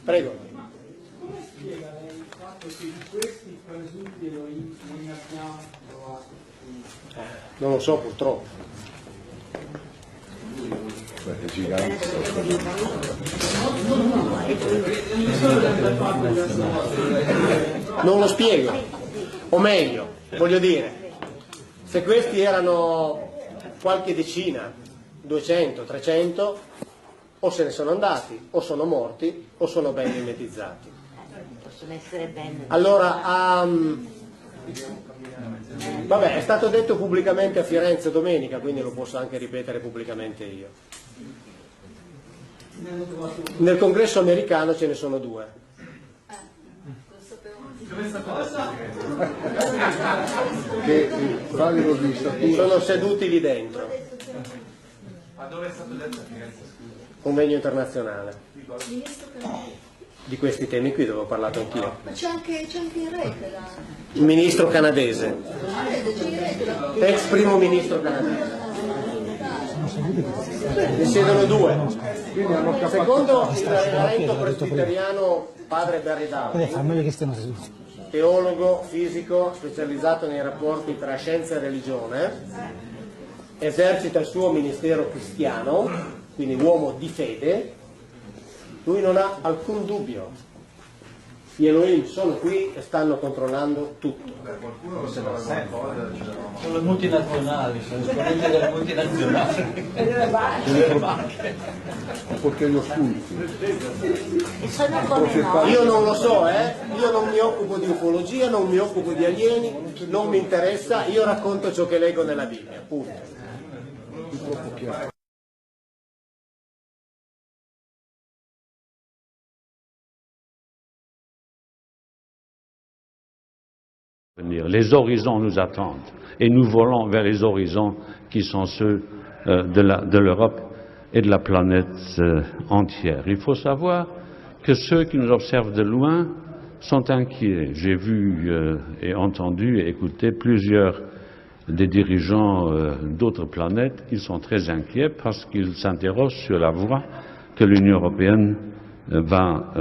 Prego. Come spiega lei il fatto che di questi presunti elohim non ne abbiamo trovato? Non lo so, purtroppo. È gigante. Non lo spiego, o meglio, voglio dire, se questi erano qualche decina, 200, 300, o se ne sono andati, o sono morti, o sono ben mimetizzati. Possono essere ben... Allora, vabbè, è stato detto pubblicamente a Firenze domenica, quindi lo posso anche ripetere pubblicamente io. Nel congresso americano ce ne sono 2. Che valgono di statura. Sono seduti lì dentro. Ma dove è stato detto a Firenze? Convegno internazionale. Di questi temi qui dove ho parlato anch'io. Ma c'è anche in rete là. Il ministro canadese, C'è in rete là. ex primo ministro canadese. Ne siedono 2. Secondo il reverendo presbiteriano padre Barry Downing, teologo fisico specializzato nei rapporti tra scienza e religione, esercita il suo ministero cristiano, quindi uomo di fede, lui non ha alcun dubbio. Gli Elohim sono qui e stanno controllando tutto. Sono le multinazionali, sono esponenti delle multinazionali. Perché li occulti. E sono come noi. Io non lo so, io non mi occupo di ufologia, non mi occupo di alieni, non mi interessa, io racconto ciò che leggo nella Bibbia, punto. Troppo chiaro. Les horizons nous attendent et nous volons vers les horizons qui sont ceux de l'Europe et de la planète entière. Il faut savoir que ceux qui nous observent de loin sont inquiets. J'ai vu et entendu et écouté plusieurs des dirigeants d'autres planètes qui sont très inquiets parce qu'ils s'interrogent sur la voie que l'Union européenne va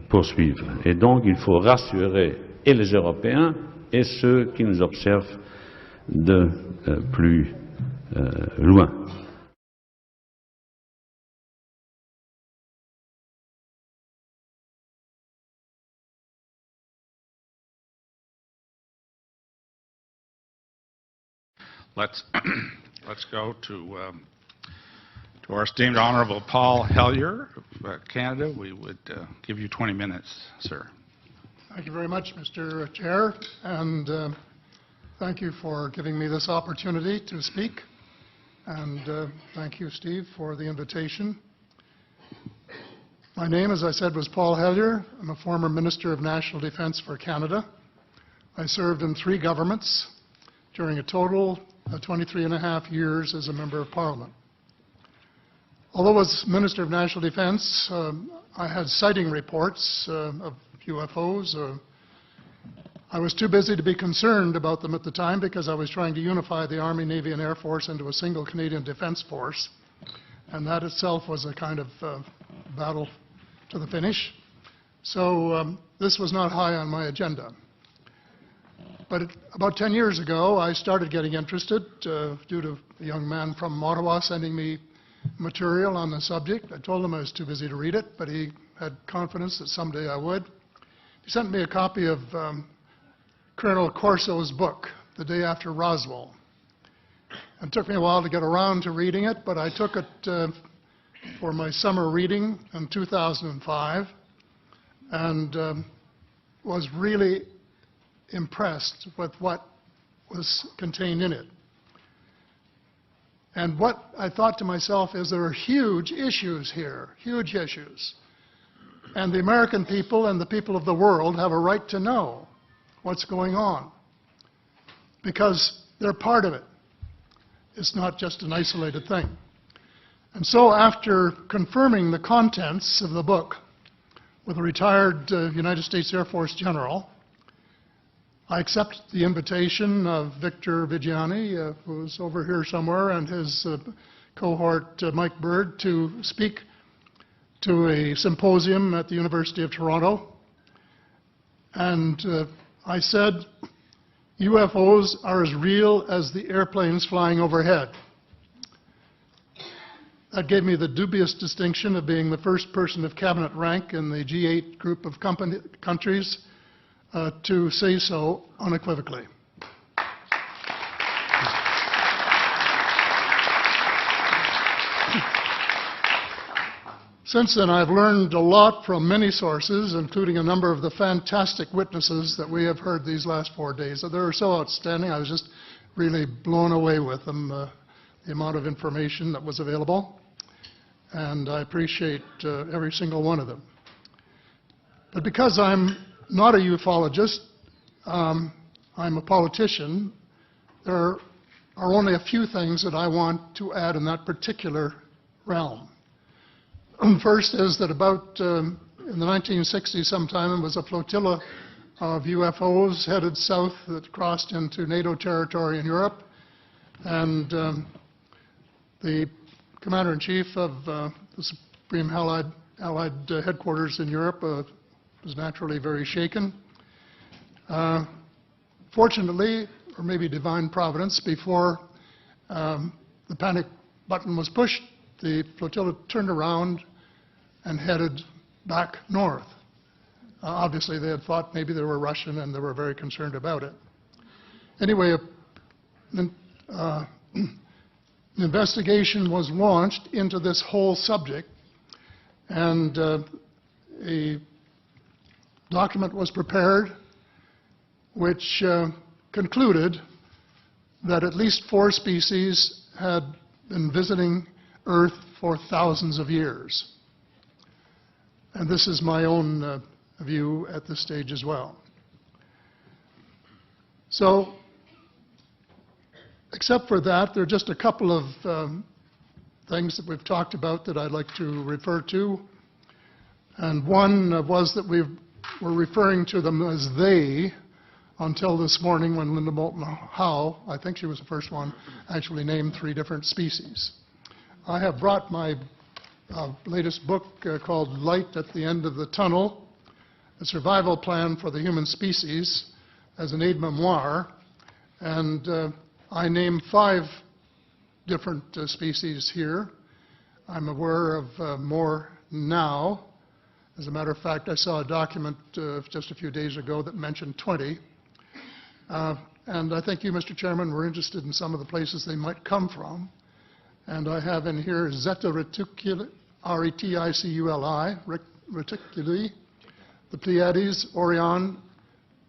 poursuivre. Et donc il faut rassurer et les Européens et ceux qui nous observent de plus loin. Let's go to our esteemed Honorable Paul Hellyer of Canada. We would give you 20 minutes, sir. Thank you very much, Mr. Chair, and thank you for giving me this opportunity to speak. And thank you, Steve, for the invitation. My name, as I said, was Paul Hellyer. I'm a former Minister of National Defence for Canada. I served in 3 governments during a total of 23 and a half years as a Member of Parliament. Although as Minister of National Defence, I had sighting reports of UFOs. I was too busy to be concerned about them at the time because I was trying to unify the Army, Navy and Air Force into a single Canadian Defence Force, and that itself was a kind of battle to the finish. So this was not high on my agenda. But about 10 years ago, I started getting interested due to a young man from Ottawa sending me material on the subject. I told him I was too busy to read it, but he had confidence that someday I would. He sent me a copy of Colonel Corso's book, The Day After Roswell. It took me a while to get around to reading it, but I took it for my summer reading in 2005 and was really impressed with what was contained in it. And what I thought to myself is there are huge issues here, huge issues. And the American people and the people of the world have a right to know what's going on because they're part of it. It's not just an isolated thing. And so after confirming the contents of the book with a retired United States Air Force general, I accepted the invitation of Victor Vigiani, who's over here somewhere, and his cohort Mike Bird, to speak to a symposium at the University of Toronto, and I said, UFOs are as real as the airplanes flying overhead. That gave me the dubious distinction of being the first person of cabinet rank in the G8 group of countries to say so unequivocally. Since then, I've learned a lot from many sources, including a number of the fantastic witnesses that we have heard these last 4 days. They were so outstanding, I was just really blown away with them, the amount of information that was available. And I appreciate every single one of them. But because I'm not a ufologist, I'm a politician, there are only a few things that I want to add in that particular realm. First is that about in the 1960s sometime, there was a flotilla of UFOs headed south that crossed into NATO territory in Europe. And the Commander-in-Chief of the Supreme Allied Headquarters in Europe was naturally very shaken. Fortunately, or maybe divine providence, before the panic button was pushed, the flotilla turned around and headed back north. Obviously, they had thought maybe they were Russian, and they were very concerned about it. Anyway, an investigation was launched into this whole subject, and a document was prepared which concluded that at least 4 species had been visiting Earth for thousands of years. And this is my own view at this stage as well. So, except for that, there are just a couple of things that we've talked about that I'd like to refer to. And one was that we were referring to them as they until this morning when Linda Moulton Howe, I think she was the first one, actually named 3 different species. I have brought my latest book called Light at the End of the Tunnel, A Survival Plan for the Human Species, as an aide-memoir, and I name 5 different species here. I'm aware of more now. As a matter of fact, I saw a document just a few days ago that mentioned 20. And I think you, Mr. Chairman, were interested in some of the places they might come from. And I have in here Zeta Reticuli, R-E-T-I-C-U-L-I, Reticuli, the Pleiades, Orion,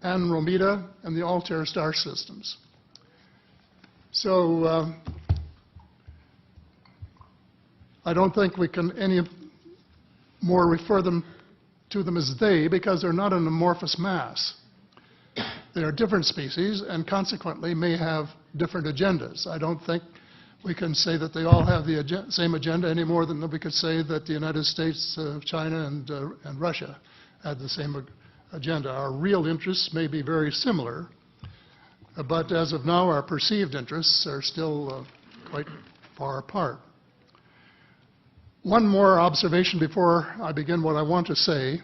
Andromeda, and the Altair star systems. So I don't think we can any more refer to them as they, because they're not an amorphous mass. They are different species and consequently may have different agendas. I don't think we can say that they all have the same agenda any more than we could say that the United States, China, and Russia had the same agenda. Our real interests may be very similar, but as of now, our perceived interests are still quite far apart. One more observation before I begin what I want to say,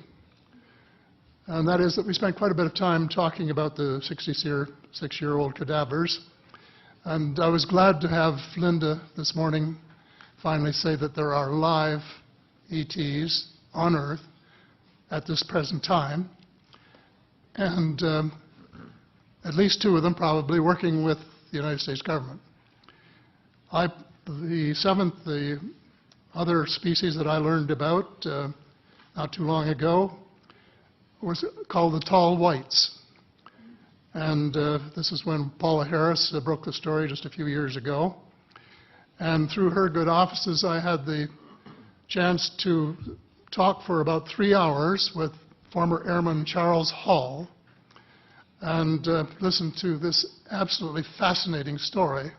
and that is that we spent quite a bit of time talking about the 66-year-old cadavers. And I was glad to have Linda this morning finally say that there are live ETs on Earth at this present time, and at least 2 of them probably working with the United States government. The other species that I learned about not too long ago was called the tall whites. And this is when Paula Harris broke the story just a few years ago. And through her good offices, I had the chance to talk for about 3 hours with former Airman Charles Hall and listen to this absolutely fascinating story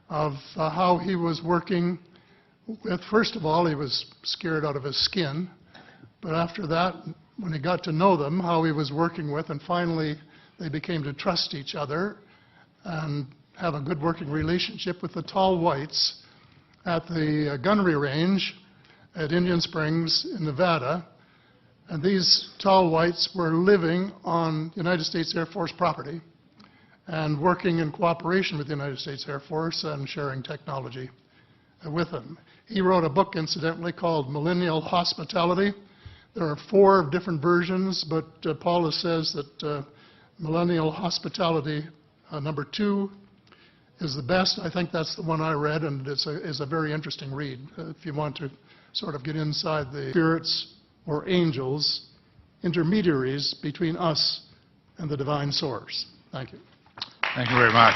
of how he was working with, first of all, he was scared out of his skin, but after that, when he got to know them, how he was working with, and finally they became to trust each other and have a good working relationship with the tall whites at the gunnery range at Indian Springs in Nevada, and these tall whites were living on United States Air Force property and working in cooperation with the United States Air Force and sharing technology with them. He wrote a book, incidentally, called Millennial Hospitality. There are 4 different versions, but Paula says that Millennial Hospitality number 2 is the best. I think that's the one I read, and it's a very interesting read if you want to sort of get inside the spirits or angels, intermediaries between us and the divine source. Thank you. Thank you very much.